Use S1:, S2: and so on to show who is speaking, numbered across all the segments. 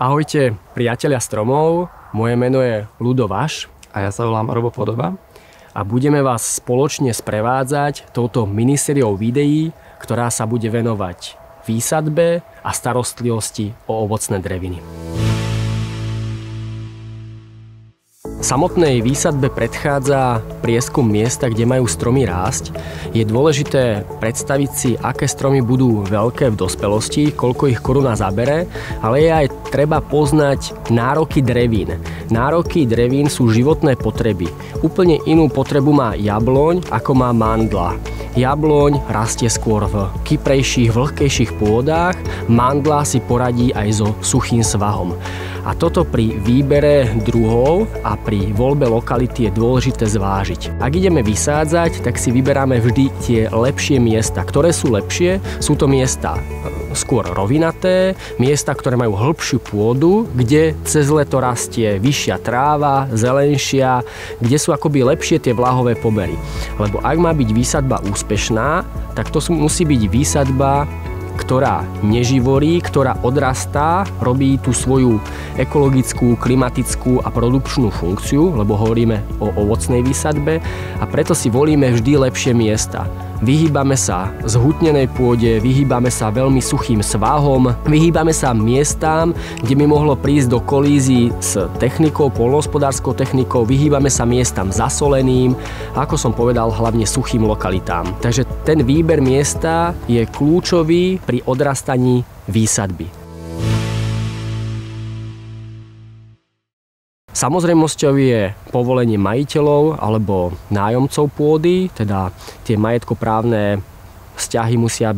S1: Ahojte, priatelia stromov, moje meno je Ľudo Vaš.
S2: A ja sa volám Robo Podoba.
S1: A budeme vás spoločne sprevádzať touto minisériou videí, ktorá sa bude venovať výsadbe a starostlivosti o ovocné dreviny. Samotnej výsadbe predchádza prieskum miesta, kde majú stromy rásť. Je dôležité predstaviť si, aké stromy budú veľké v dospelosti, koľko ich koruna zabere, ale je aj treba poznať nároky drevín. Nároky drevín sú životné potreby. Úplne inú potrebu má jabloň, ako má mandla. Jabloň rastie skôr v kyprejších, vlhkejších pôdach, mandla si poradí aj so suchým svahom. A toto pri výbere druhov a pri voľbe lokality je dôležité zvážiť. Ak ideme vysádzať, tak si vyberáme vždy tie lepšie miesta. Ktoré sú lepšie? Sú to miesta skôr rovinaté, miesta, ktoré majú hĺbšiu pôdu, kde cez leto rastie vyššia tráva, zelenšia, kde sú akoby lepšie tie vlahové pomery. Lebo ak má byť výsadba úspešná, tak to musí byť výsadba, ktorá neživorí, ktorá odrastá, robí tú svoju ekologickú, klimatickú a produkčnú funkciu, lebo hovoríme o ovocnej výsadbe a preto si volíme vždy lepšie miesta. Vyhýbame sa zhutnenej pôde, vyhýbame sa veľmi suchým svahom, vyhýbame sa miestám, kde by mohlo prísť do kolízií s technikou, poľnohospodárskou technikou, vyhýbame sa miestam zasoleným, ako som povedal, hlavne suchým lokalitám. Takže ten výber miesta je kľúčový pri odrastaní výsadby. Samozrejmosťou je povolenie majiteľov alebo nájomcov pôdy, teda tie majetkoprávne vzťahy musia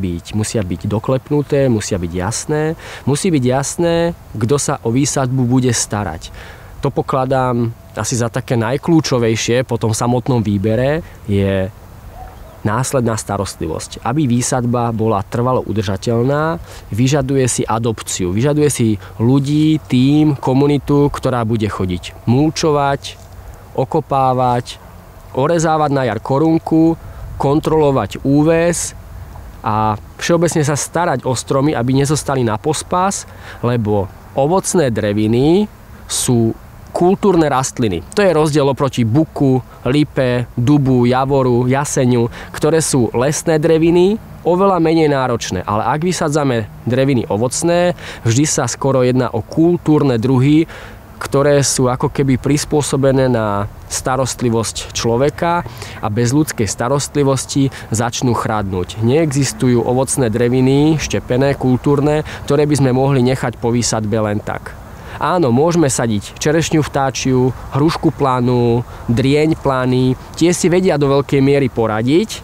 S1: byť doklepnuté, musia byť jasné. Musí byť jasné, kto sa o výsadbu bude starať. To pokladám asi za také najkľúčovejšie po tom samotnom výbere je následná starostlivosť. Aby výsadba bola trvalo udržateľná, vyžaduje si adopciu, vyžaduje si ľudí, tím, komunitu, ktorá bude chodiť mulčovať, okopávať, orezávať na jar korunku, kontrolovať úves a všeobecne sa starať o stromy, aby nezostali na pospas, lebo ovocné dreviny sú kultúrne rastliny. To je rozdiel oproti buku, lipe, dubu, javoru, jaseniu, ktoré sú lesné dreviny, oveľa menej náročné. Ale ak vysádzame dreviny ovocné, vždy sa skoro jedná o kultúrne druhy, ktoré sú ako keby prispôsobené na starostlivosť človeka a bez ľudskej starostlivosti začnú chradnúť. Neexistujú ovocné dreviny, štepené, kultúrne, ktoré by sme mohli nechať po výsadbe len tak. Áno, môžeme sadiť čerešňu vtáčiu, hrušku planú, drieň planý, tie si vedia do veľkej miery poradiť,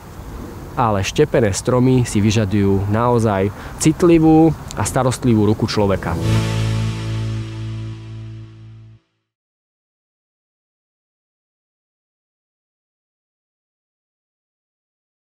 S1: ale štepené stromy si vyžadujú naozaj citlivú a starostlivú ruku človeka.